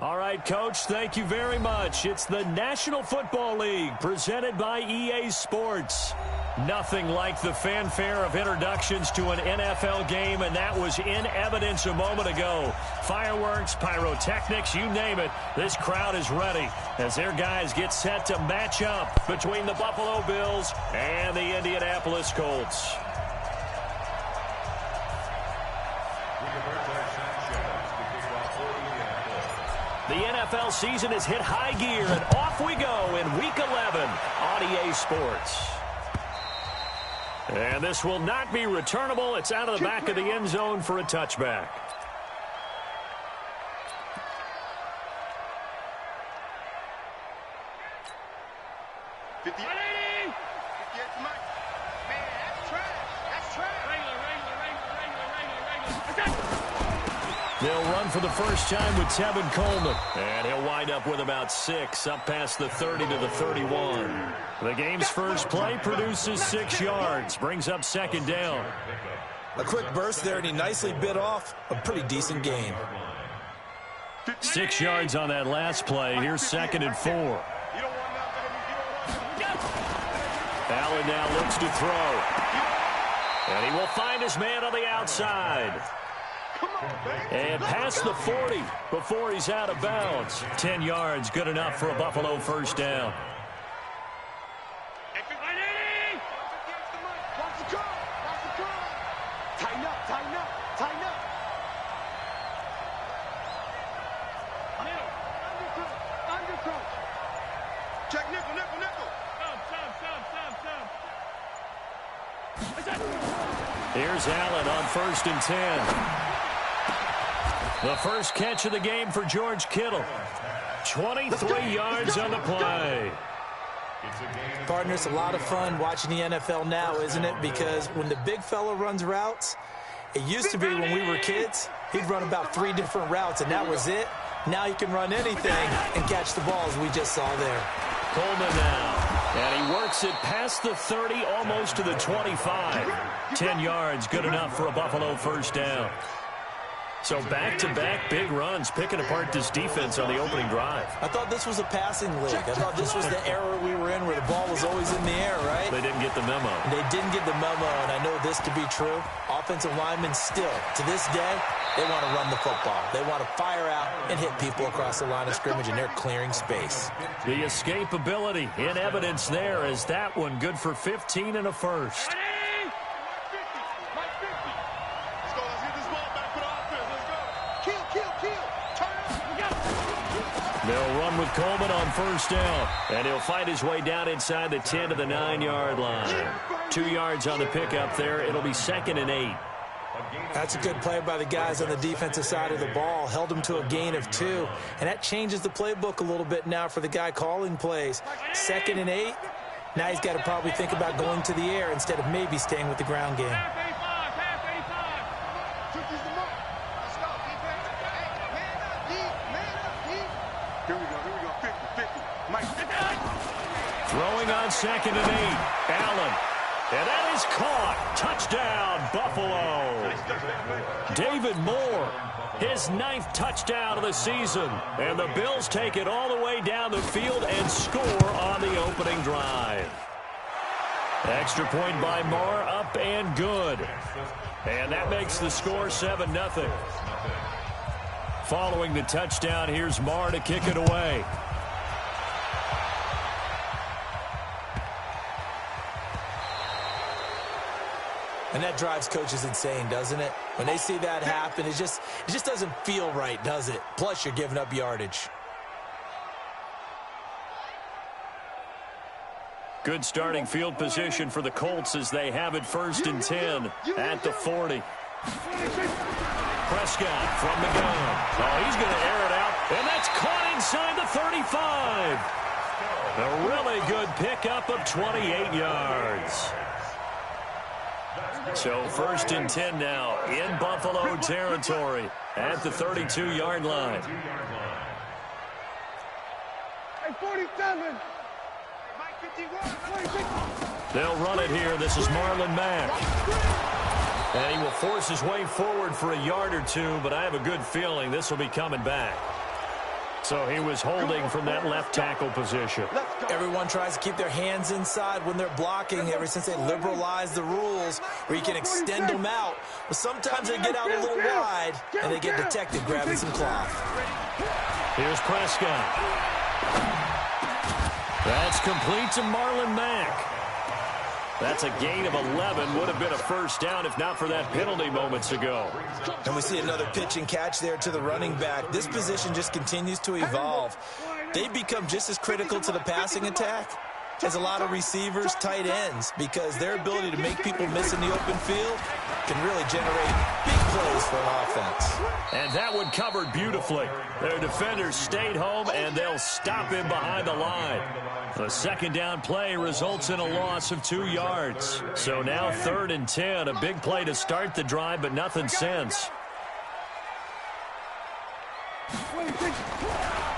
All right, Coach, thank you very much. It's the National Football League presented by EA Sports. Nothing like the fanfare of introductions to an NFL game, and that was in evidence a moment ago. Fireworks, pyrotechnics, you name it. This crowd is ready as their guys get set to match up between the Buffalo Bills and the Indianapolis Colts. The NFL season has hit high gear, and off we go in Week 11 on EA Sports. And this will not be returnable. It's out of the back of the end zone for a touchback. They'll run for the first time with Tevin Coleman. And he'll wind up with about 6, up past the 30 to the 31. The game's first play produces 6 yards, brings up second down. A quick burst there, and he nicely bit off a pretty decent gain. 6 yards on that last play. Here's 2nd and 4. Allen now looks to throw. And he will find his man on the outside. And past the 40 before he's out of bounds. 10 yards, good enough for a Buffalo first down. Here's Allen on 1st and 10. The first catch of the game for George Kittle. 23 yards on the play. Partner, it's a lot of fun watching the NFL now, isn't it? Because when the big fella runs routes, it used to be when we were kids, he'd run about 3 different routes, and that was it. Now he can run anything and catch the balls we just saw there. Coleman now. And he works it past the 30, almost to the 25. 10 yards, good enough for a Buffalo first down. So back-to-back big runs, picking apart this defense on the opening drive. I thought this was a passing league. I thought this was the era we were in where the ball was always in the air, right? They didn't get the memo. They didn't get the memo, and I know this to be true. Offensive linemen still, to this day, they want to run the football. They want to fire out and hit people across the line of scrimmage, and they're clearing space. The escapability in evidence there as that one good for 15 and a first. They'll run with Coleman on first down, and he'll find his way down inside the 10 to the 9-yard line. 2 yards on the pickup there. It'll be 2nd and 8. That's a good play by the guys on the defensive side of the ball. Held him to a gain of 2, and that changes the playbook a little bit now for the guy calling plays. 2nd and 8. Now he's got to probably think about going to the air instead of maybe staying with the ground game. Throwing on 2nd and 8. Allen. And that is caught. Touchdown, Buffalo. David Moore, his 9th touchdown of the season. And the Bills take it all the way down the field and score on the opening drive. Extra point by Moore, up and good. And that makes the score 7-0. Following the touchdown, here's Moore to kick it away. And that drives coaches insane, doesn't it? When they see that happen, it just doesn't feel right, does it? Plus, you're giving up yardage. Good starting field position for the Colts as they have it 1st and 10 at the 40. Prescott from the gun. Oh, he's going to air it out, and that's caught inside the 35. A really good pickup of 28 yards. So 1st and 10 now in Buffalo territory at the 32-yard line. Hey, 47. They'll run it here. This is Marlon Mack. And he will force his way forward for a yard or two, but I have a good feeling this will be coming back. So he was holding from that left tackle position. Everyone tries to keep their hands inside when they're blocking ever since they liberalized the rules where you can extend them out. But sometimes they get out a little wide and they get detected grabbing some cloth. Here's Prescott. That's complete to Marlon Mack. That's a gain of 11. Would have been a first down if not for that penalty moments ago. And we see another pitch and catch there to the running back. This position just continues to evolve. They become just as critical to the passing attack as a lot of receivers, tight ends, because their ability to make people miss in the open field can really generate big plays for an offense. And that one covered beautifully. Their defenders stayed home, and they'll stop him behind the line. The second down play results in a loss of 2 yards. So now 3rd and 10, a big play to start the drive, but nothing since.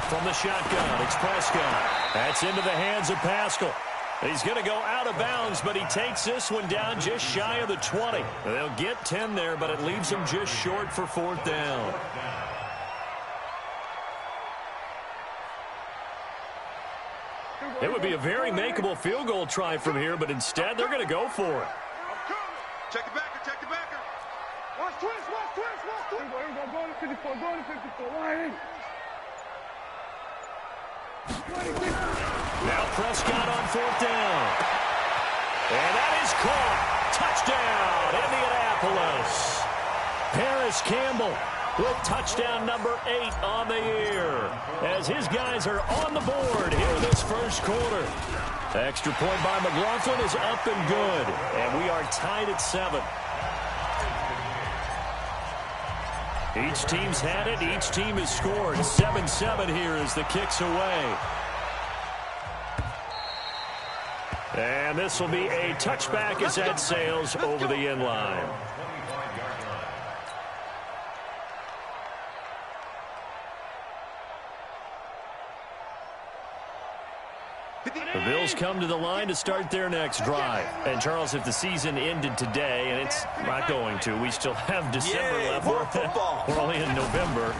From the shotgun, it's Prescott. That's into the hands of Pascal. He's going to go out of bounds, but he takes this one down just shy of the 20. They'll get 10 there, but it leaves them just short for 4th down. It would be a very makeable field goal try from here, but instead they're going to go for it. Check the backer, check the backer. Watch twist, watch twist, watch twist. Here we go, go to 54, go to 54. Line in. Now Prescott on 4th down. And that is caught. Touchdown, Indianapolis. Paris Campbell with touchdown number 8 on the year, as his guys are on the board here in this first quarter. Extra point by McLaughlin is up and good, and we are tied at 7. Each team's had it. Each team has scored. 7-7 here as the kick's away. And this will be a touchback as that sails over the end line. The Bills come to the line to start their next drive. And, Charles, if the season ended today, and it's not going to, we still have December left. We're only in November.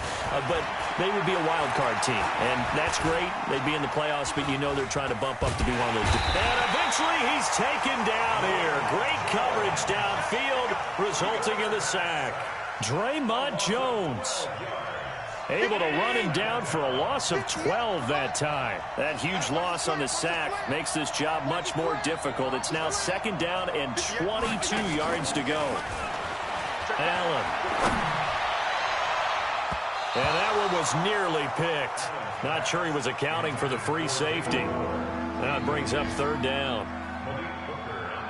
But they would be a wild card team. And that's great. They'd be in the playoffs, but you know they're trying to bump up to be one of those. And eventually he's taken down here. Great coverage downfield, resulting in the sack. Draymond Jones able to run him down for a loss of 12 that time. That huge loss on the sack makes this job much more difficult. It's now 2nd down and 22 yards to go. Allen. And that one was nearly picked. Not sure he was accounting for the free safety. That brings up 3rd down.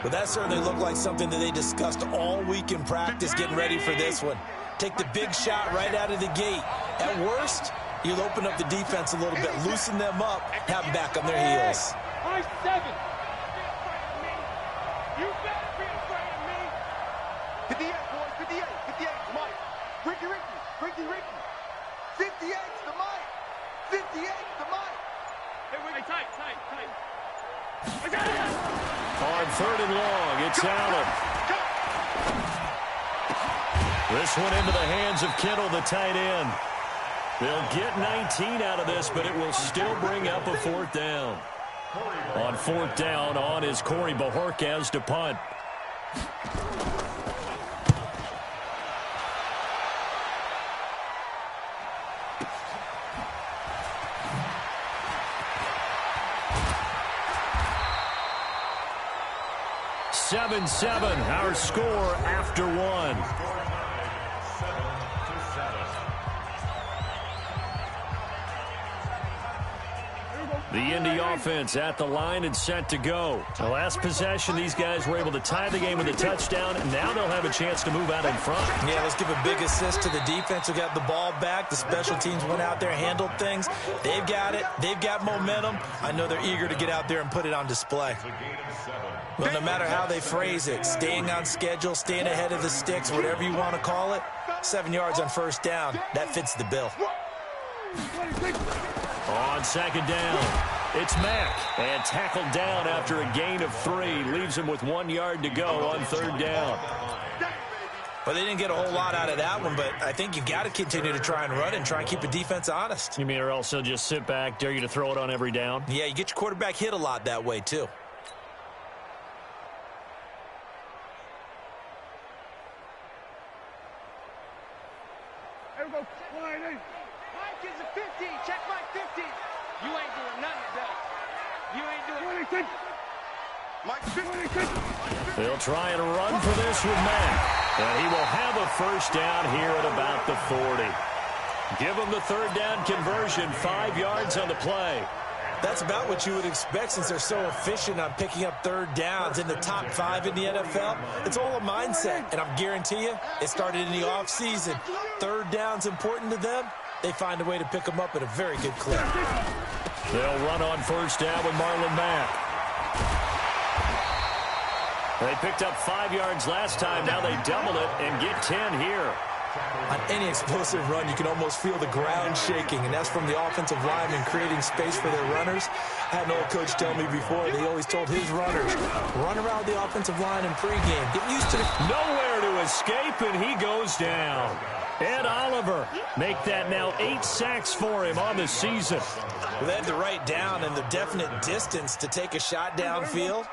But that certainly looked like something that they discussed all week in practice getting ready for this one. Take the big shot right out of the gate. At worst, you'll open up the defense a little bit, loosen them up, have them back on their heels. I 7. You better be afraid of me. 58, boys, 58, 58, Mike. Ricky. 58's the Mike. 58's the Mike. Hey, tight. I got it. On 3rd and long, it's Allen. This one into the hands of Kittle, the tight end. They'll get 19 out of this, but it will still bring up a 4th down. On 4th down, on is Corey Bojorquez to punt. (7-7) our score after 1. The Indy offense at the line and set to go. The last possession, these guys were able to tie the game with a touchdown, and now they'll have a chance to move out in front. Yeah, let's give a big assist to the defense who got the ball back. The special teams went out there, handled things. They've got it. They've got momentum. I know they're eager to get out there and put it on display. Well, no matter how they phrase it, staying on schedule, staying ahead of the sticks, whatever you want to call it, 7 yards on 1st down, that fits the bill. On 2nd down, it's Mack, and tackled down after a gain of 3. Leaves him with 1 yard to go on 3rd down. Well, they didn't get a whole lot out of that one, but I think you've got to continue to try and run and try and keep the defense honest. You mean or else they'll just sit back, dare you to throw it on every down? Yeah, you get your quarterback hit a lot that way, too. Here we go. Mike is a 50. Check Mike 50. You ain't doing nothing, Bill. You ain't doing anything. Mike 50. They'll try and run for this with Mack. And he will have a first down here at about the 40. Give him the third down conversion, 5 yards on the play. That's about what you would expect since they're so efficient on picking up third downs in the top 5 in the NFL. It's all a mindset, and I'm guarantee you it started in the offseason. Third down's important to them. They find a way to pick them up at a very good clip. They'll run on first down with Marlon Mack. They picked up 5 yards last time. Now they double it and get 10 here. On any explosive run, you can almost feel the ground shaking, and that's from the offensive linemen creating space for their runners. I had an old coach tell me before, he always told his runners, run around the offensive line in pregame. Get used to it. Nowhere to escape, and he goes down. Ed Oliver make that now 8 sacks for him on the season. Well, they had the right down and the definite distance to take a shot downfield,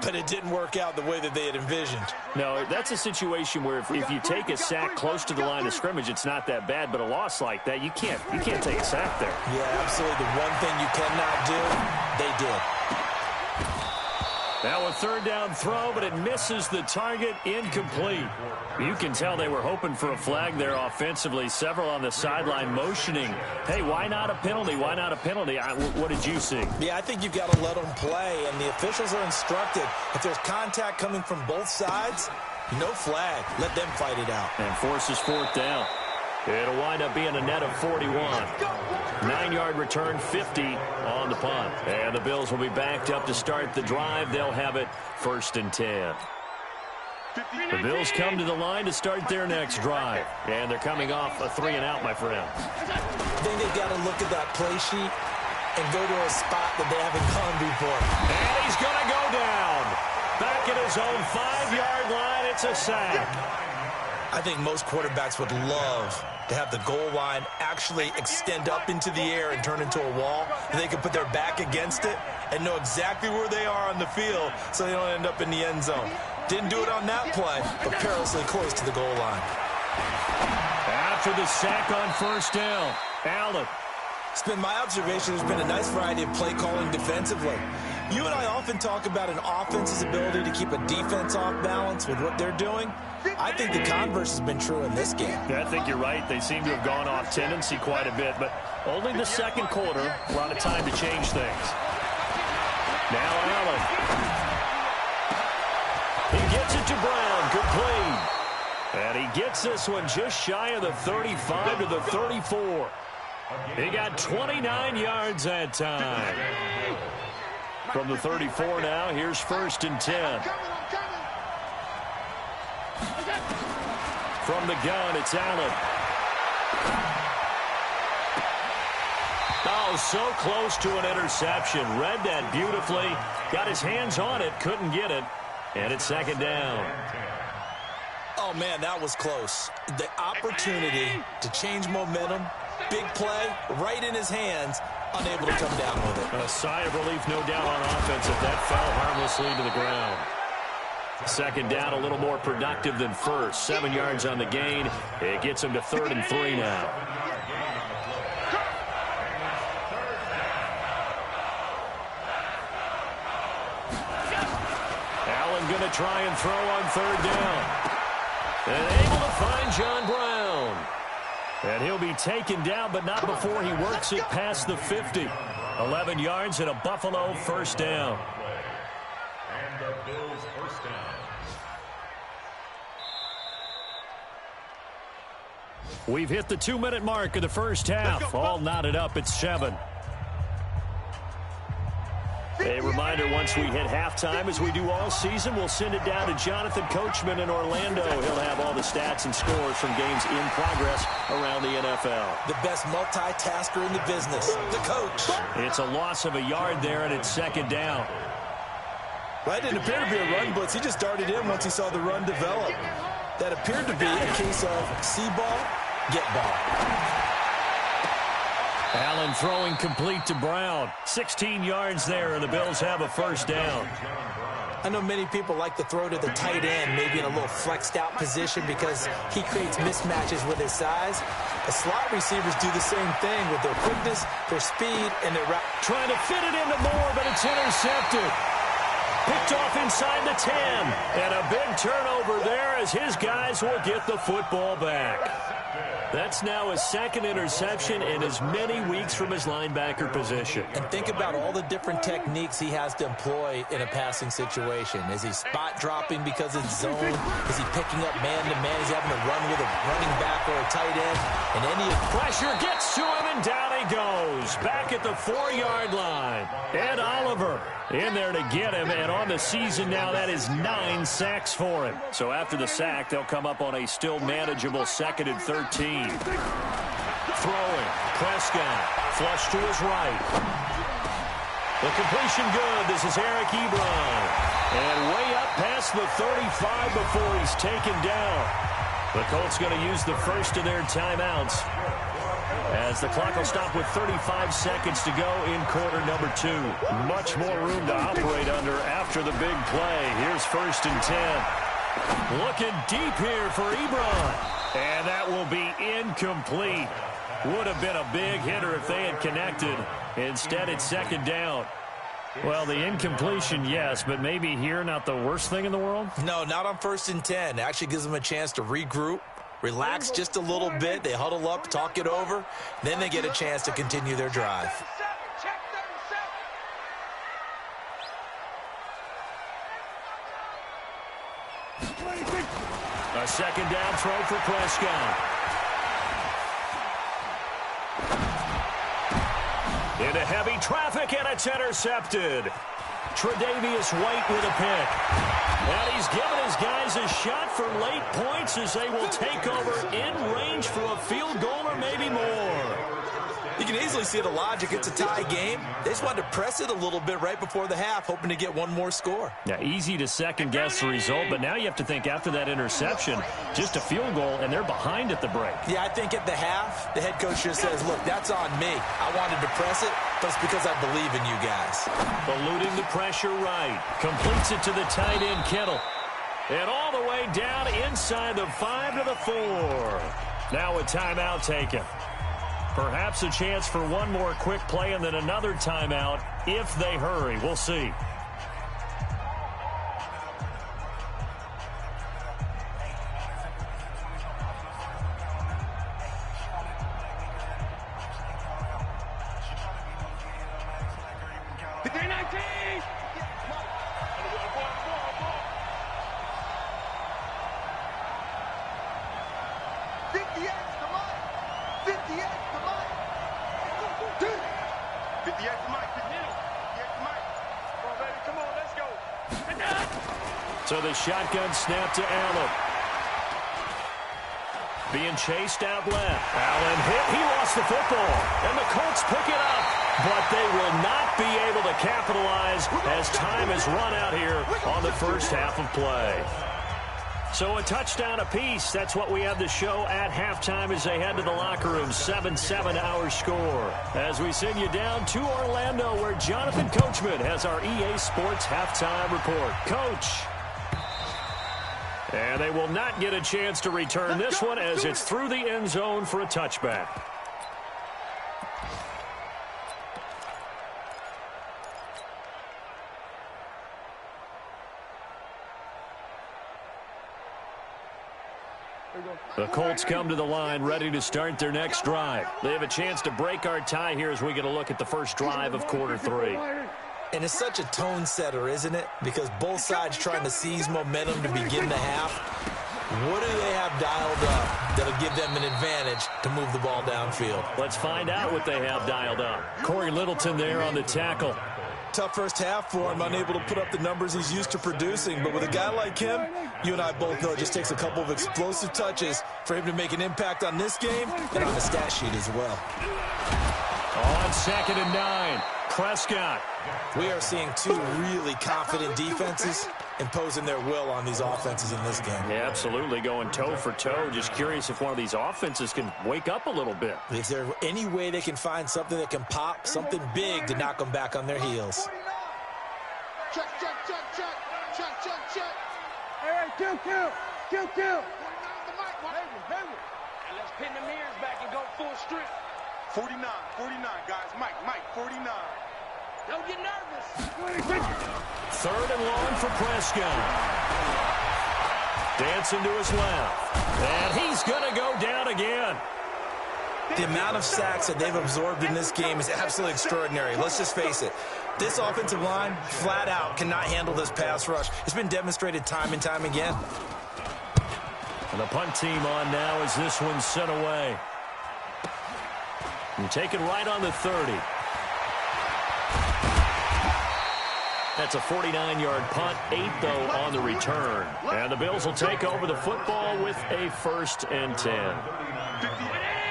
but it didn't work out the way that they had envisioned. No, that's a situation where if you take a sack close to the line of scrimmage, it's not that bad, but a loss like that, you can't take a sack there. Yeah, absolutely. The one thing you cannot do, they did. Now a third down throw, but it misses the target, incomplete. You can tell they were hoping for a flag there offensively. Several on the sideline motioning. Hey, why not a penalty? Why not a penalty? What did you see? Yeah, I think you've got to let them play, and the officials are instructed. If there's contact coming from both sides, no flag. Let them fight it out. And forces fourth down. It'll wind up being a net of 41. 9-yard return, 50 on the punt. And the Bills will be backed up to start the drive. They'll have it first and 10. The Bills come to the line to start their next drive. And they're coming off a 3-and-out, my friend. I think they've got to look at that play sheet and go to a spot that they haven't gone before. And he's going to go down. Back at his own 5-yard line, it's a sack. I think most quarterbacks would love to have the goal line actually extend up into the air and turn into a wall. And they can put their back against it and know exactly where they are on the field so they don't end up in the end zone. Didn't do it on that play, but perilously close to the goal line. After the sack on first down, Allen. It's been my observation there's been a nice variety of play calling defensively. You and I often talk about an offense's ability to keep a defense off balance with what they're doing. I think the converse has been true in this game. Yeah, I think you're right. They seem to have gone off tendency quite a bit, but only the second quarter, a lot of time to change things. Now Allen. He gets it to Brown, complete. And he gets this one just shy of the 35 to the 34. He got 29 yards that time. From the 34 now, here's first and 10. From the gun, it's Allen. Oh, so close to an interception. Read that beautifully. Got his hands on it, couldn't get it. And it's second down. Oh, man, that was close. The opportunity to change momentum, big play, right in his hands, unable to come down with it. A sigh of relief, no doubt, on offense if that fell harmlessly to the ground. Second down, a little more productive than first. 7 yards on the gain. It gets him to 3rd and 3 now. Allen going to try and throw on third down. And able to find John Brown. And he'll be taken down, but not before he works it past the 50. 11 yards and a Buffalo first down. And the Bills first down. We've hit the 2-minute mark of the first half. All knotted up at 7. A reminder, once we hit halftime, as we do all season, we'll send it down to Jonathan Coachman in Orlando. He'll have all the stats and scores from games in progress around the NFL. The best multitasker in the business, the coach. It's a loss of a yard there, and it's second down. Well, it didn't appear to be a run blitz. He just darted in once he saw the run develop. That appeared to be a case of see ball, get ball. Allen throwing complete to Brown. 16 yards there, and the Bills have a first down. I know many people like to throw to the tight end, maybe in a little flexed out position because he creates mismatches with his size. The slot receivers do the same thing with their quickness, their speed, and their route. Trying to fit it into Moore, but it's intercepted. Picked off inside the 10. And a big turnover there as his guys will get the football back. That's now his second interception in as many weeks from his linebacker position. And think about all the different techniques he has to employ in a passing situation. Is he spot dropping because it's zone? Is he picking up man-to-man? Is he having to run with a running back or a tight end? And any pressure gets to him, and down he goes. Back at the 4-yard line. Ed Oliver in there to get him, and on the season now, that is 9 sacks for him. So after the sack, they'll come up on a still manageable 2nd and 13. Throwing. Prescott. Flush to his right. The completion good. This is Eric Ebron. And way up past the 35 before he's taken down. The Colts going to use the first of their timeouts, as the clock will stop with 35 seconds to go in quarter number 2. Much more room to operate under after the big play. Here's 1st and 10. Looking deep here for Ebron. And that will be incomplete. Would have been a big hitter if they had connected. Instead, it's 2nd down. Well, the incompletion, yes, but maybe here not the worst thing in the world? No, not on 1st and 10. It actually gives them a chance to regroup, relax just a little bit. They huddle up, talk it over. Then they get a chance to continue their drive. A 2nd down throw for Prescott. Into heavy traffic, and it's intercepted. Tre'Davious White with a pick. And he's given his guys a shot for late points as they will take over in range for a field goal or maybe more. You can easily see the logic. It's a tie game. They just wanted to press it a little bit right before the half, hoping to get one more score. Yeah, easy to second-guess the result, but now you have to think after that interception, just a field goal, and they're behind at the break. Yeah, I think at the half, the head coach just says, look, that's on me. I wanted to press it, but it's because I believe in you guys. Eluding the pressure right. Completes it to the tight end, Kittle. And all the way down inside the 5 to the 4. Now a timeout taken. Perhaps a chance for one more quick play and then another timeout if they hurry. We'll see. So the shotgun snap to Allen. Being chased out left. Allen hit. He lost the football. And the Colts pick it up. But they will not be able to capitalize as time has run out here on the first half of play. So a touchdown apiece. That's what we have to show at halftime as they head to the locker room. 7-7 our score. As we send you down to Orlando, where Jonathan Coachman has our EA Sports halftime report. Coach. And they will not get a chance to return this one as it's through the end zone for a touchback. The Colts come to the line ready to start their next drive. They have a chance to break our tie here as we get a look at the first drive of quarter 3. And it's such a tone setter, isn't it? Because both sides trying to seize momentum to begin the half. What do they have dialed up that'll give them an advantage to move the ball downfield? Let's find out what they have dialed up. Corey Littleton there on the tackle. Tough first half for him, unable to put up the numbers he's used to producing. But with a guy like him, you and I both know it just takes a couple of explosive touches for him to make an impact on this game and on the stat sheet as well. On 2nd and 9, Prescott. We are seeing two really confident defenses imposing their will on these offenses in this game. Yeah, absolutely, going toe for toe. Just curious if one of these offenses can wake up a little bit. Is there any way they can find something that can pop, something big to knock them back on their heels? Check, check, check, check. Check, check, check. All right, kill. The mic, Hayward. And let's pin the mirrors back and go full strength. 49, guys. Mike, 49. Don't get nervous. 3rd and long for Prescott. Dancing to his left. And he's going to go down again. The amount of sacks that they've absorbed in this game is absolutely extraordinary. Let's just face it. This offensive line, flat out, cannot handle this pass rush. It's been demonstrated time and time again. And the punt team on now as this one's sent away. And take it right on the 30. That's a 49-yard punt, 8, though, on the return. And the Bills will take over the football with a 1st and 10.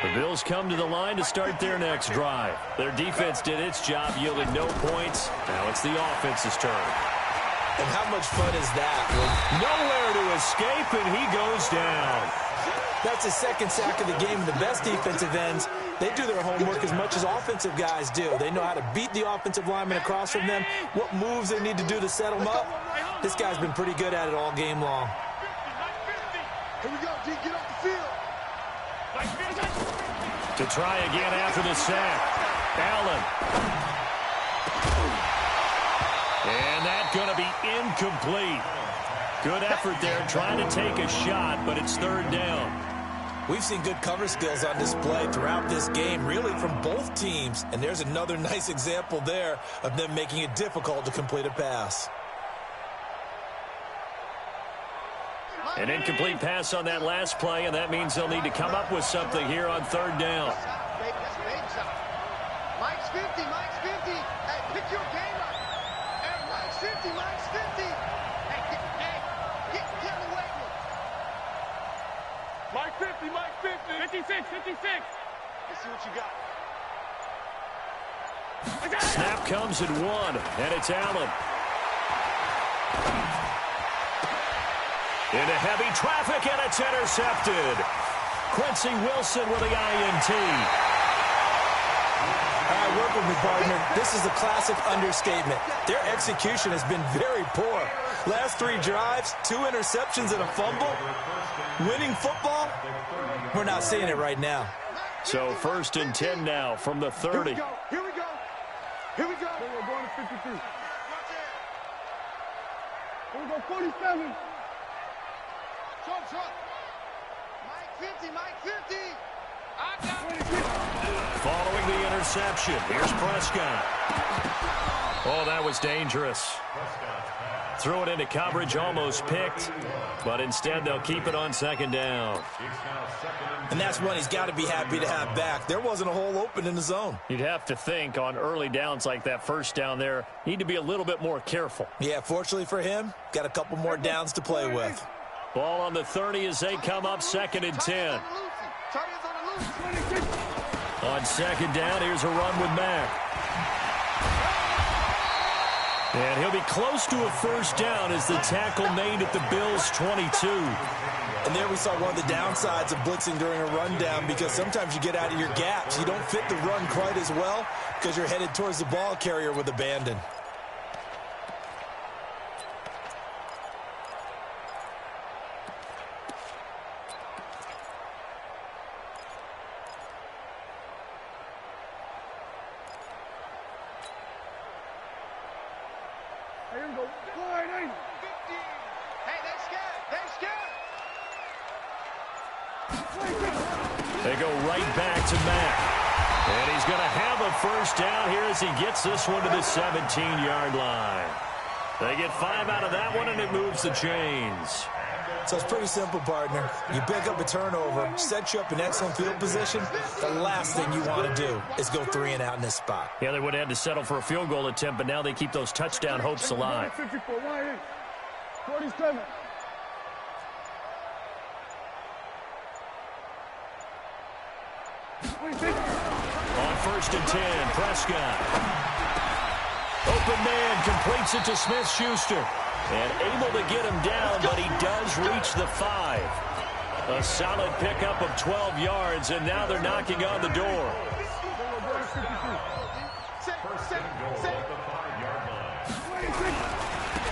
The Bills come to the line to start their next drive. Their defense did its job, yielded no points. Now it's the offense's turn. And how much fun is that? Nowhere to escape, and he goes down. That's his 2nd sack of the game. And the best defensive ends, they do their homework as much as offensive guys do. They know how to beat the offensive lineman across from them, what moves they need to do to set them up. This guy's been pretty good at it all game long. Here we go, D. Get off the field. To try again after the sack. Allen. And that's going to be incomplete. Good effort there trying to take a shot, but it's 3rd down. We've seen good cover skills on display throughout this game, really from both teams. And there's another nice example there of them making it difficult to complete a pass. An incomplete pass on that last play, and that means they'll need to come up with something here on 3rd down. Mike's 50. Hey, pick your game up. Hey, Mike's 50. Hey, get away with it. Mike 50. 56. Let's see what you got. Snap comes at 1, and it's Allen. Into heavy traffic, and it's intercepted. Quincy Wilson with the INT. All right, work with me, partner. This is a classic understatement. Their execution has been very poor. Last 3 drives, 2 interceptions and a fumble. Winning football? We're not seeing it right now. So 1st and 10 now from the 30. Here we go. We're going to 53. Here we go, 47. Short. Mike 50. I got it. Following the interception, here's Prescott. Oh, that was dangerous. Threw it into coverage, almost picked, but instead they'll keep it on 2nd down. And that's one he's got to be happy to have back. There wasn't a hole open in the zone. You'd have to think on early downs like that 1st down there, need to be a little bit more careful. Yeah, fortunately for him, got a couple more downs to play with. Ball on the 30 as they come up 2nd and 10. On 2nd down, here's a run with Mack. And he'll be close to a 1st down as the tackle made at the Bills' 22. And there we saw one of the downsides of blitzing during a rundown, because sometimes you get out of your gaps. You don't fit the run quite as well because you're headed towards the ball carrier with abandon. Here we go. Hey, they scared. They go right back to Mack. And he's going to have a 1st down here as he gets this one to the 17-yard line. They get 5 out of that one, and it moves the chains. So it's pretty simple, partner. You pick up a turnover, set you up in excellent field position. The last thing you want to do is go 3 and out in this spot. Yeah, they would have had to settle for a field goal attempt, but now they keep those touchdown hopes alive. 47. On 1st and 10, Prescott. Open man completes it to Smith-Schuster. And able to get him down, but he does reach the 5. A solid pickup of 12 yards, and now they're knocking on the door.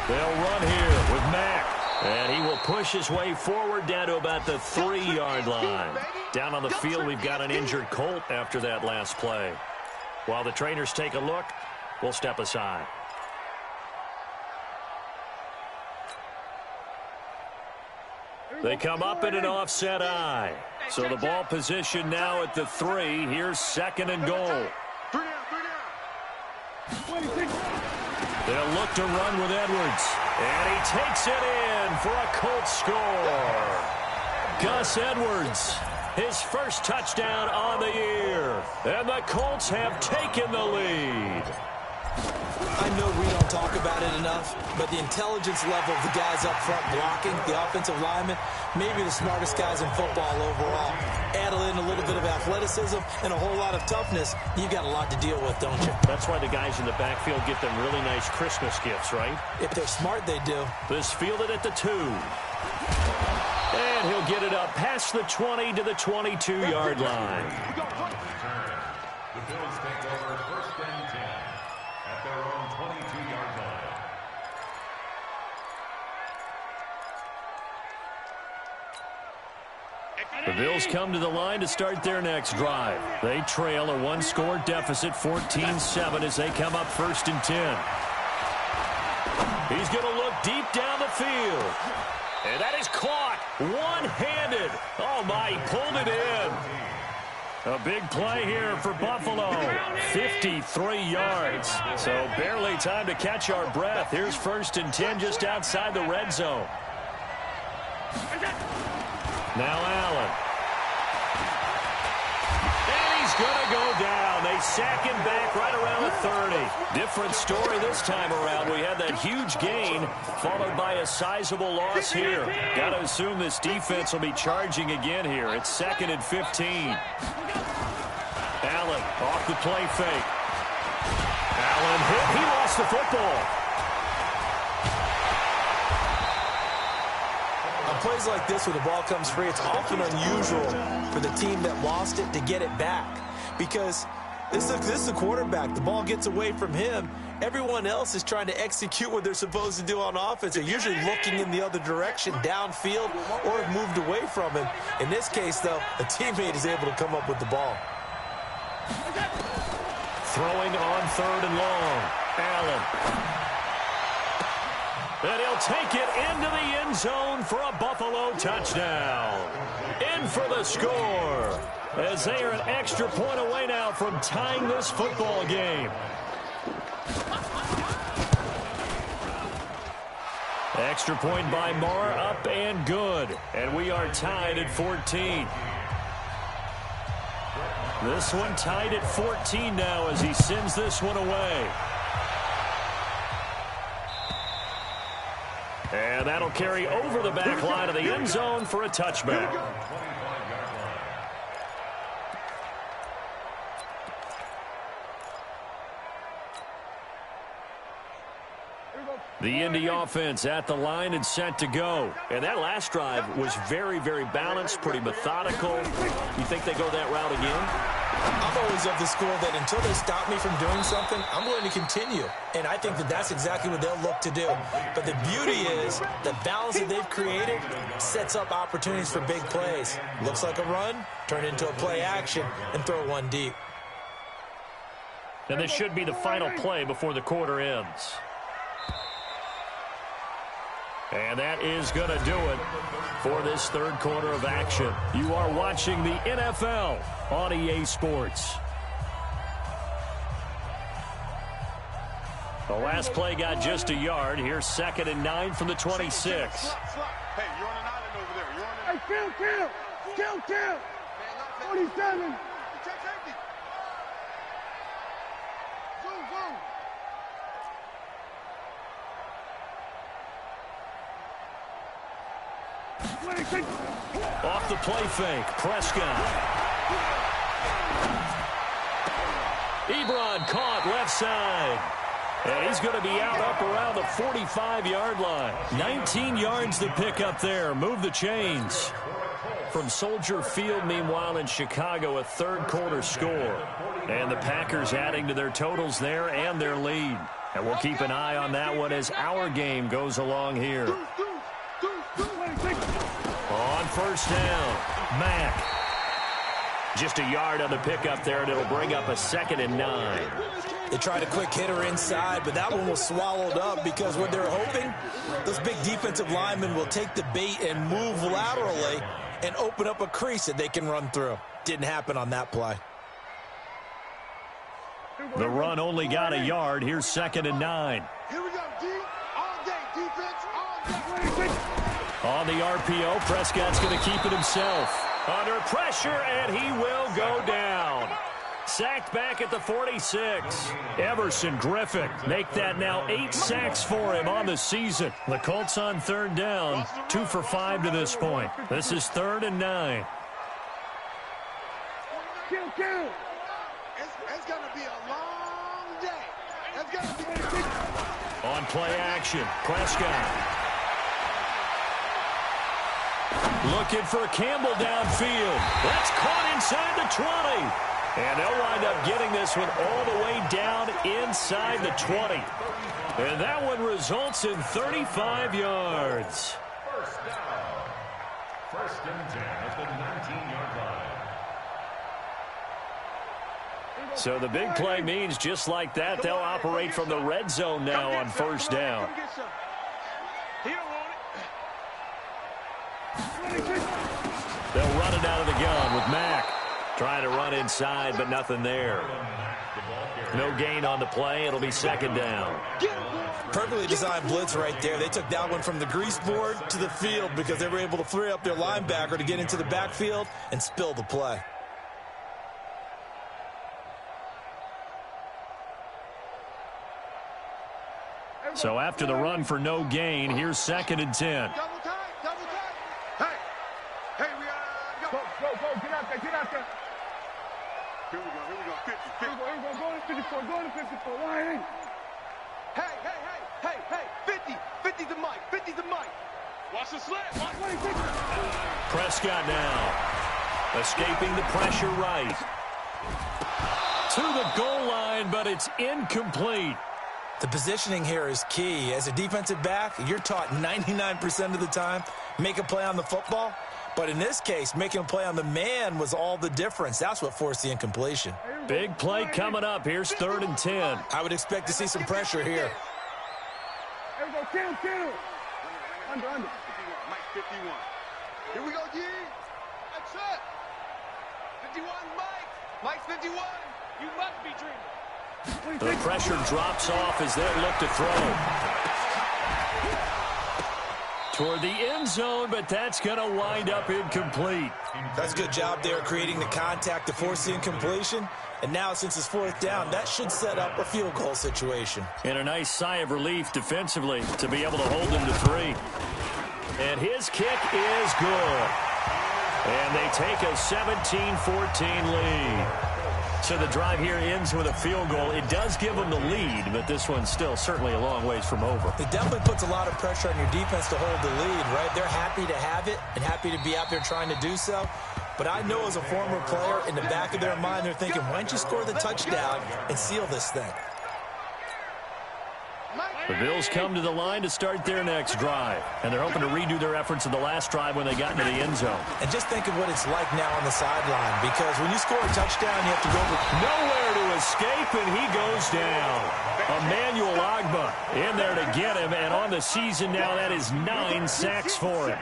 They'll run here with Mack. And he will push his way forward down to about the 3-yard line. Down on the field, we've got an injured Colt after that last play. While the trainers take a look, we'll step aside. They come up in an offset eye. So the ball position now at the 3. Here's 2nd and goal. They'll look to run with Edwards. And he takes it in for a Colts score. Gus Edwards, his first touchdown on the year. And the Colts have taken the lead. I know we don't talk about it enough, but the intelligence level of the guys up front blocking, the offensive linemen, maybe the smartest guys in football overall. Add in a little bit of athleticism and a whole lot of toughness, you've got a lot to deal with, don't you? That's why the guys in the backfield get them really nice Christmas gifts, right? If they're smart, they do. This fielded at the 2. And he'll get it up past the 20 to the 22-yard line. The Bills take over 1st and 10 at their own 22-yard line. The Bills come to the line to start their next drive. They trail a 1-score deficit, 14-7, as they come up 1st and 10. He's going to look deep down the field. And that is caught one-handed. Oh, my, he pulled it in. A big play here for Buffalo. 53 yards. So barely time to catch our breath. Here's 1st and 10 just outside the red zone. Now Allen. And he's going to go down. They sack him back right around the 30. Different story this time around. We had that huge gain followed by a sizable loss here. Got to assume this defense will be charging again here. It's 2nd and 15. Allen off the play fake. Allen hit. He lost the football. On plays like this where the ball comes free, it's often unusual for the team that lost it to get it back. Because this is the quarterback. The ball gets away from him. Everyone else is trying to execute what they're supposed to do on offense. They're usually looking in the other direction, downfield, or have moved away from him. In this case, though, a teammate is able to come up with the ball. Throwing on 3rd and long. Allen. And he'll take it into the end zone for a Buffalo touchdown. In for the score, as they are an extra point away now from tying this football game. Extra point by Marr, up and good. And we are tied at 14. This one tied at 14 now as he sends this one away. And that'll carry over the back line of the end zone for a touchback. The Indy offense at the line and set to go. And that last drive was very, very balanced, pretty methodical. You think they go that route again? I'm always of the school that until they stop me from doing something, I'm going to continue. And I think that that's exactly what they'll look to do. But the beauty is the balance that they've created sets up opportunities for big plays. Looks like a run, turn into a play action, and throw one deep. And this should be the final play before the quarter ends. And that is going to do it for this third quarter of action. You are watching the NFL on EA Sports. The last play got just a yard. Here's 2nd and 9 from the 26. Hey, you're on an island over there. You're on an island. Hey, kill. 47. Zoom. Off the play fake, Prescott. Ebron caught left side. And he's going to be out up around the 45-yard line. 19 yards to pick up there. Move the chains. From Soldier Field, meanwhile, in Chicago, a third-quarter score. And the Packers adding to their totals there and their lead. And we'll keep an eye on that one as our game goes along here. On first down, Mack. Just a yard on the pickup there, and it'll bring up a 2nd and 9. They tried a quick hitter inside, but that one was swallowed up because what they're hoping, those big defensive linemen will take the bait and move laterally and open up a crease that they can run through. Didn't happen on that play. The run only got a yard. Here's 2nd and 9. Here we go, D. All day, defense, all day. On the RPO, Prescott's going to keep it himself. Under pressure, and he will go down. Sacked back at the 46. Everson Griffin make that now 8 sacks for him on the season. The Colts on 3rd down, 2 for 5 to this point. This is 3rd and 9. Kill. It's going to be a long day. It's going to be On play action, Prescott. Looking for Campbell downfield. That's caught inside the 20. And they'll wind up getting this one all the way down inside the 20. And that one results in 35 yards. First down. 1st and 10 at the 19-yard line. So the big play means just like that, they'll operate from the red zone now on 1st down. He don't want it. They'll run it out of the gun with Mack. Trying to run inside, but nothing there. No gain on the play. It'll be 2nd down. Perfectly designed blitz right there. They took that one from the grease board to the field because they were able to free up their linebacker to get into the backfield and spill the play. So after the run for no gain, here's 2nd and 10. Double time. Hey, we go. Go, get out there. Here we go, 50. Go to 54, line in. Hey, 50 to Mike. Watch the slant. Prescott now. Escaping the pressure right. To the goal line, but it's incomplete. The positioning here is key. As a defensive back, you're taught 99% of the time, make a play on the football. But in this case, making a play on the man was all the difference. That's what forced the incompletion. Big play coming up. Here's 3rd and 10. I would expect to see some pressure here. There we go, kill. Under. 51, Mike 51. Here we go, G. That's it. 51, Mike's 51. You must be dreaming. The pressure drops off as they look to throw. Toward the end zone, but that's going to wind up incomplete. That's a good job there creating the contact to force the incompletion. And now, since it's 4th down, that should set up a field goal situation. And a nice sigh of relief defensively to be able to hold him to 3. And his kick is good. And they take a 17-14 lead. So the drive here ends with a field goal. It does give them the lead, but this one's still certainly a long ways from over. It definitely puts a lot of pressure on your defense to hold the lead, right? They're happy to have it and happy to be out there trying to do so. But I know as a former player, in the back of their mind, they're thinking, why don't you score the touchdown and seal this thing? The Bills come to the line to start their next drive. And they're hoping to redo their efforts of the last drive when they got into the end zone. And just think of what it's like now on the sideline, because when you score a touchdown, you have to go over. Nowhere to escape, and he goes down. Emmanuel Ogbah in there to get him, and on the season now, that is 9 sacks for him.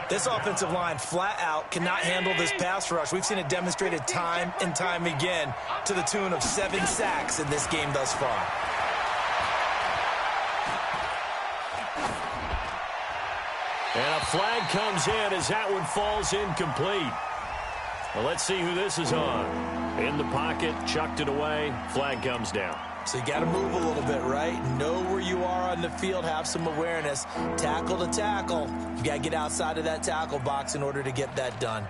This offensive line flat out cannot handle this pass rush. We've seen it demonstrated time and time again to the tune of 7 sacks in this game thus far. And a flag comes in as that one falls incomplete. Well, let's see who this is on. In the pocket, chucked it away, flag comes down. So you got to move a little bit, right? Know where you are on the field, have some awareness. Tackle to tackle. You got to get outside of that tackle box in order to get that done.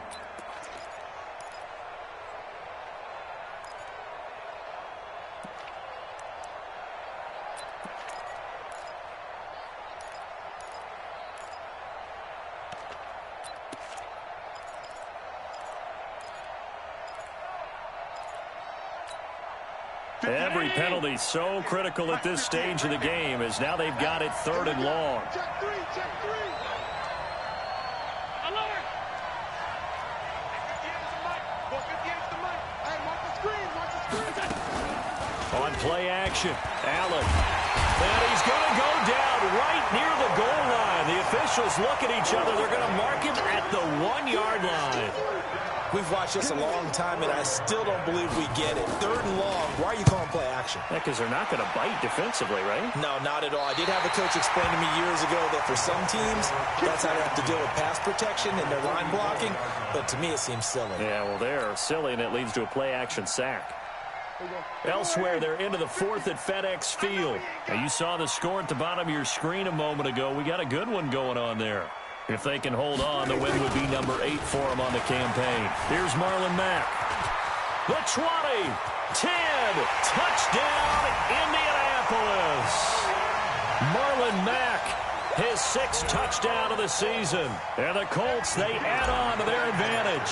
Every penalty so critical at this stage of the game, as now they've got it 3rd and long. Check three, check three. Alert. 58's the mic. Well, 58's the mic. Hey, watch the screen, watch the screen. On play action, Allen. And he's going to go down right near the goal line. The officials look at each other. They're going to mark him at the 1-yard line. We've watched this a long time, and I still don't believe we get it. 3rd and long, why are you calling play action? Yeah, because they're not going to bite defensively, right? No, not at all. I did have a coach explain to me years ago that for some teams, that's how they have to deal with pass protection and their line blocking. But to me, it seems silly. Yeah, well, they're silly, and it leads to a play action sack. Elsewhere, they're into the 4th at FedEx Field. Now, you saw the score at the bottom of your screen a moment ago. We got a good one going on there. If they can hold on, the win would be number 8 for them on the campaign. Here's Marlon Mack. The 20, 10, touchdown, Indianapolis. Marlon Mack, his 6th touchdown of the season. And the Colts, they add on to their advantage.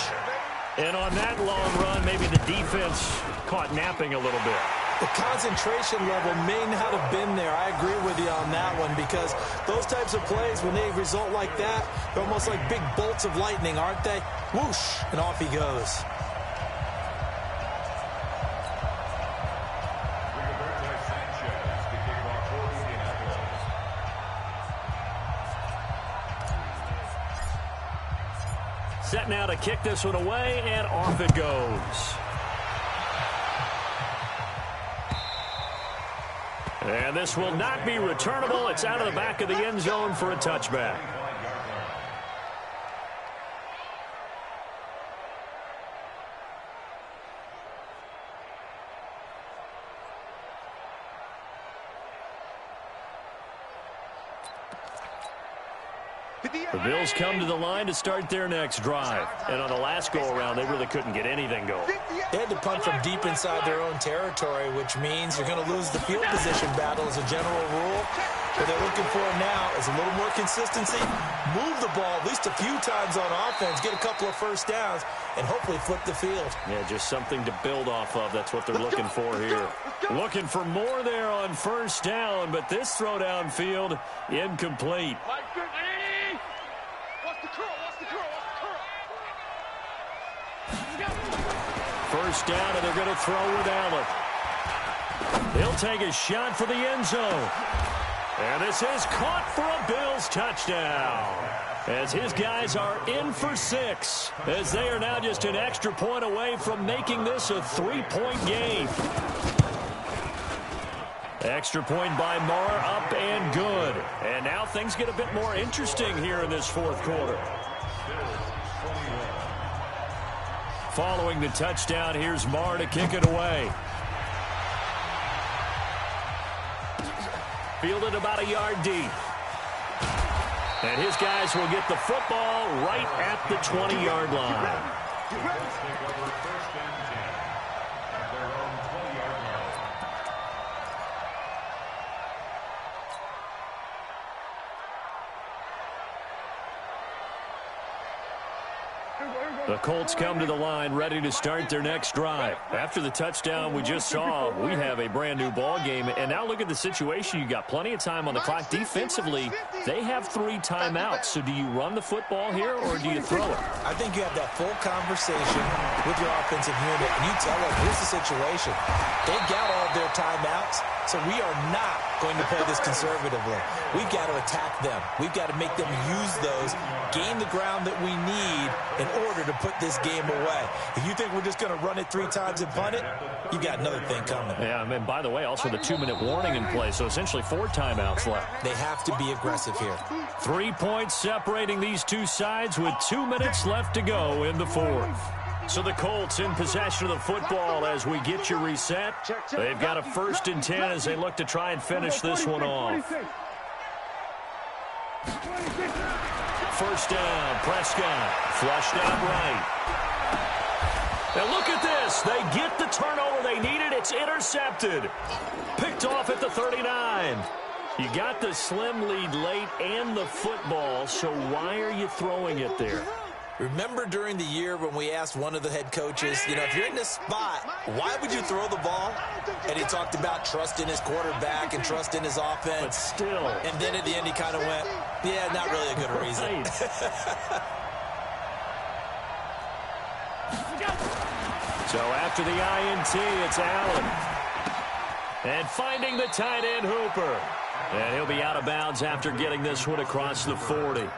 And on that long run, maybe the defense caught napping a little bit. The concentration level may not have been there. I agree with you on that one, because those types of plays, when they result like that, they're almost like big bolts of lightning, aren't they? Whoosh, and off he goes. Set now to kick this one away, and off it goes. And this will not be returnable. It's out of the back of the end zone for a touchback. The Bills come to the line to start their next drive. And on the last go-around, they really couldn't get anything going. They had to punt from deep inside their own territory, which means you're going to lose the field position battle as a general rule. What they're looking for now is a little more consistency, move the ball at least a few times on offense, get a couple of first downs, and hopefully flip the field. Yeah, just something to build off of. That's what they're looking for here. Looking for more there on first down, but this throw downfield incomplete. First down, and they're going to throw with Allen. He'll take a shot for the end zone. And this is caught for a Bills touchdown, as his guys are in for 6, as they are now just an extra point away from making this a 3-point game. Extra point by Marr, up and good. And now things get a bit more interesting here in this 4th quarter. Following the touchdown, here's Marr to kick it away. Fielded about a yard deep. And his guys will get the football right at the 20-yard line. The Colts come to the line ready to start their next drive. After the touchdown we just saw, we have a brand new ball game. And now look at the situation. You got plenty of time on the clock. Defensively, they have 3 timeouts. So do you run the football here or do you throw it? I think you have that full conversation with your offensive unit, and you tell them, here's the situation. They've got all of their timeouts, so we are not going to play this conservatively. We've got to attack them. We've got to make them use those, gain the ground that we need in order to put this game away. If you think we're just going to run it 3 times and punt it, you've got another thing coming. Yeah, and by the way, also the 2-minute warning in play, so essentially 4 timeouts left. They have to be aggressive here. 3 points separating these two sides with 2 minutes left to go in the 4th. So the Colts in possession of the football as we get you reset. They've got a 1st and 10 as they look to try and finish this one off. First down, Prescott, flushed out right. And look at this. They get the turnover they needed. It's intercepted. Picked off at the 39. You got the slim lead late and the football, so why are you throwing it there? Remember during the year when we asked one of the head coaches, if you're in this spot, why would you throw the ball? And he talked about trust in his quarterback and trust in his offense. But still. And then at the end he kind of went, yeah, not really a good reason. Right. So after the INT, it's Allen. And finding the tight end Hooper. And he'll be out of bounds after getting this one across the 40.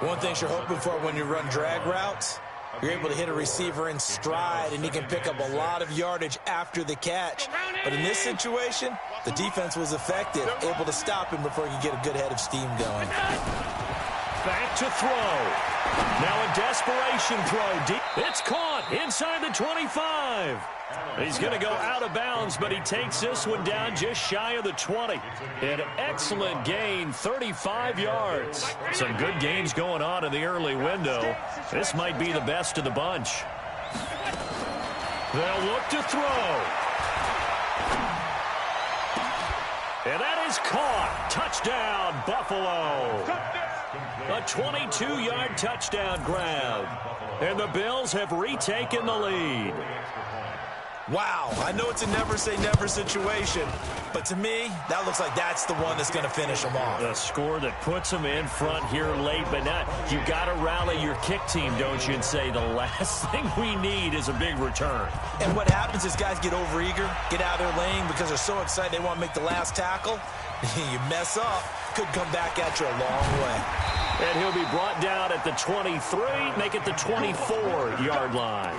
One thing you're hoping for when you run drag routes, you're able to hit a receiver in stride, and he can pick up a lot of yardage after the catch. But in this situation, the defense was effective, able to stop him before he could get a good head of steam going. Back to throw. Now a desperation throw. It's caught inside the 25. He's going to go out of bounds, but he takes this one down just shy of the 20. An excellent gain, 35 yards. Some good games going on in the early window. This might be the best of the bunch. They'll look to throw. And that is caught. Touchdown, Buffalo. A 22-yard touchdown grab. And the Bills have retaken the lead. Wow, I know it's a never-say-never situation, but to me, that looks like that's the one that's going to finish them off. The score that puts them in front here late, but not. You got to rally your kick team, don't you, and say the last thing we need is a big return. And what happens is guys get overeager, get out of their lane because they're so excited they want to make the last tackle. You mess up, could come back at you a long way. And he'll be brought down at the 23, make it the 24-yard line.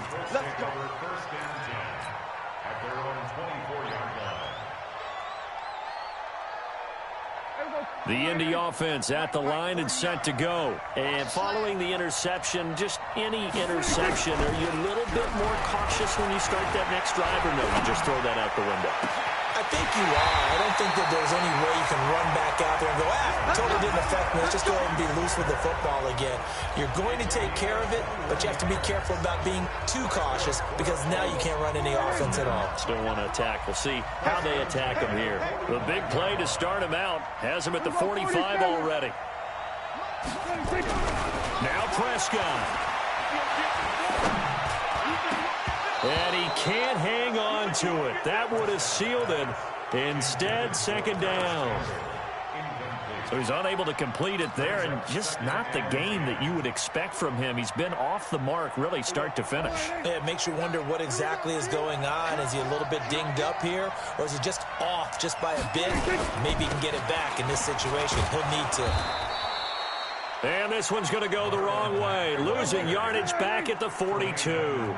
The Indy offense at the line and set to go. And following the interception, just any interception, are you a little bit more cautious when you start that next drive, or no, you just throw that out the window? I think you are. I don't think that there's any way you can run back out there and go, totally didn't affect me. Let's just go ahead and be loose with the football again. You're going to take care of it, but you have to be careful about being too cautious because now you can't run any offense at all. Still want to attack. We'll see how they attack him here. The big play to start him out has him at the 45 already. Now Prescott. And he can't hang on to it. That would have sealed it. Instead, second down. So he's unable to complete it there, and just not the game that you would expect from him. He's been off the mark really start to finish. Yeah, it makes you wonder what exactly is going on. Is he a little bit dinged up here, or is he just off just by a bit? Maybe he can get it back in this situation. He'll need to. And this one's going to go the wrong way. Losing yardage back at the 42.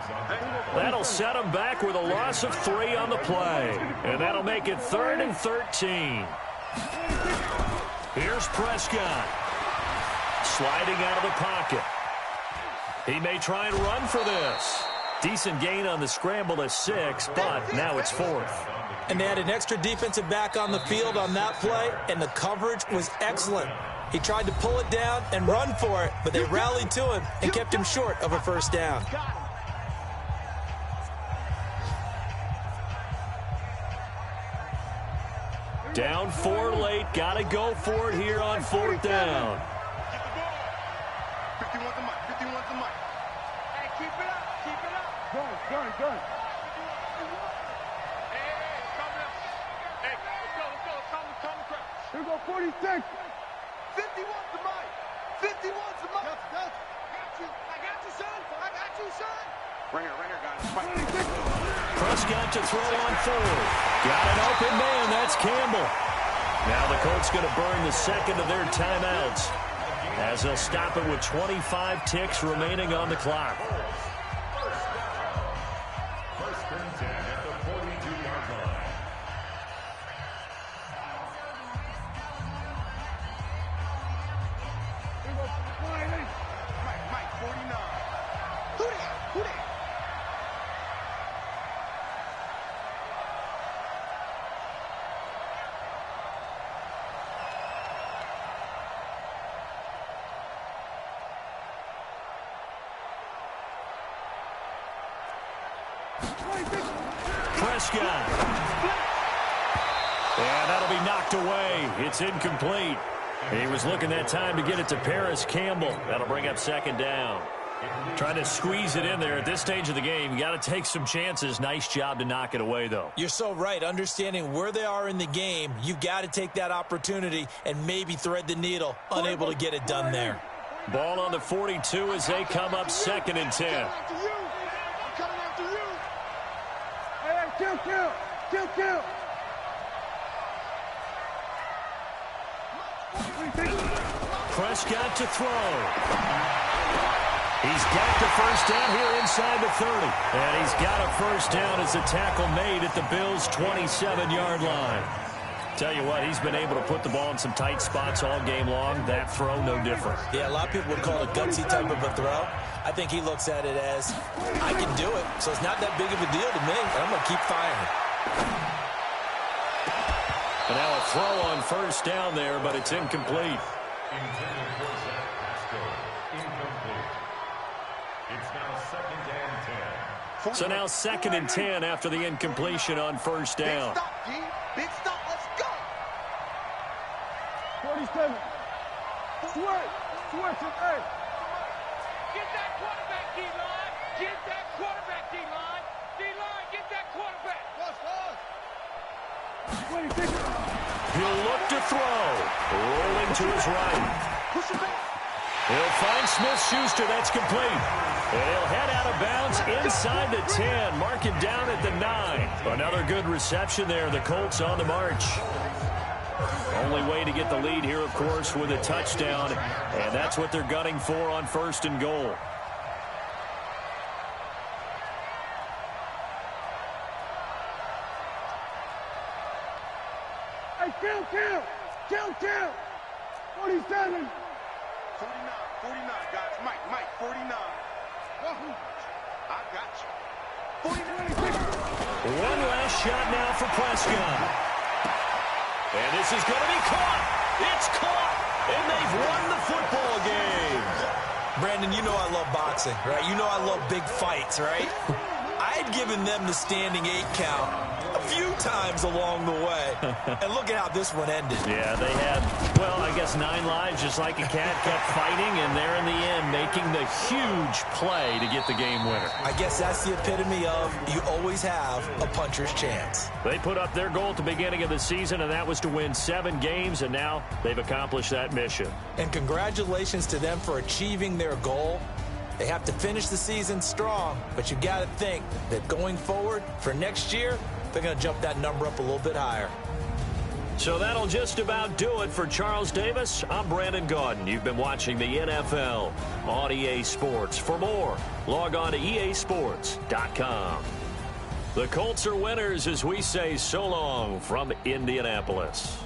That'll set him back with a loss of 3 on the play. And that'll make it 3rd and 13. Here's Prescott. Sliding out of the pocket. He may try and run for this. Decent gain on the scramble at 6, but now it's 4th. And they had an extra defensive back on the field on that play, and the coverage was excellent. He tried to pull it down and run for it, but they rallied to him and kept him short of a first down. Down 4 late. Got to go for it here on 4th down. 51's the mic. 51's the mic. Hey, keep it up. Keep it up. Done. Hey, coming up. Hey, let's go. Calm the crowd. Here we go, 46. 51's the mic. 51's the mic. I got you, son. Ringer, got it. Prescott to throw on 4th. Got an open man. That's Campbell. Now the Colts going to burn the second of their timeouts as they'll stop it with 25 ticks remaining on the clock. First and 10 at the 42-yard line. Here we go, 48. Mike, 49. Who that? Prescott. And that'll be knocked away. It's incomplete. He was looking that time to get it to Paris Campbell. That'll bring up second down. Trying to squeeze it in there at this stage of the game. You got to take some chances. Nice job to knock it away, though. You're so right. Understanding where they are in the game, you've got to take that opportunity and maybe thread the needle. Unable to get it done there. Ball on the 42 as they come up 2nd and 10. I'm coming after you. Hey, kill. Prescott to throw. He's got the first down here inside the 30. And he's got a first down as the tackle made at the Bills' 27-yard line. Tell you what, he's been able to put the ball in some tight spots all game long. That throw, no different. Yeah, a lot of people would call it a gutsy type of a throw. I think he looks at it as, I can do it, so it's not that big of a deal to me, and I'm going to keep firing. And now a throw on first down there, but it's incomplete. Intended for Zach Pascal. Incomplete. It's now 2nd and 10. So now 2nd and 10 after the incompletion on first down. Big stop, G. Big stop. Let's go. 47. Switch it, hey. Get that quarterback, D-line. Get that quarterback, D-line. D-line, get that quarterback. He'll look to throw. Rolling to his right. Push it back. He'll find Smith-Schuster. That's complete. And he'll head out of bounds inside the 10. Mark it down at the 9. Another good reception there. The Colts on the march. Only way to get the lead here, of course, with a touchdown. And that's what they're gunning for on 1st and goal. Hey, kill. 47. 49, guys. Mike, 49. I got you. 49. One last shot now for Prescott. And this is going to be caught. It's caught. And they've won the football game. Brandon, you know I love boxing, right? You know I love big fights, right? I had given them the standing 8 count a few times along the way. And look at how this one ended. Yeah, they had, well, I guess 9 lives, just like a cat, kept fighting, and they're in the end making the huge play to get the game winner. I guess that's the epitome of you always have a puncher's chance. They put up their goal at the beginning of the season, and that was to win 7 games, and now they've accomplished that mission. And congratulations to them for achieving their goal. They have to finish the season strong, but you got to think that going forward for next year, they're going to jump that number up a little bit higher. So that'll just about do it for Charles Davis. I'm Brandon Gaudin. You've been watching the NFL on EA Sports. For more, log on to easports.com. The Colts are winners as we say so long from Indianapolis.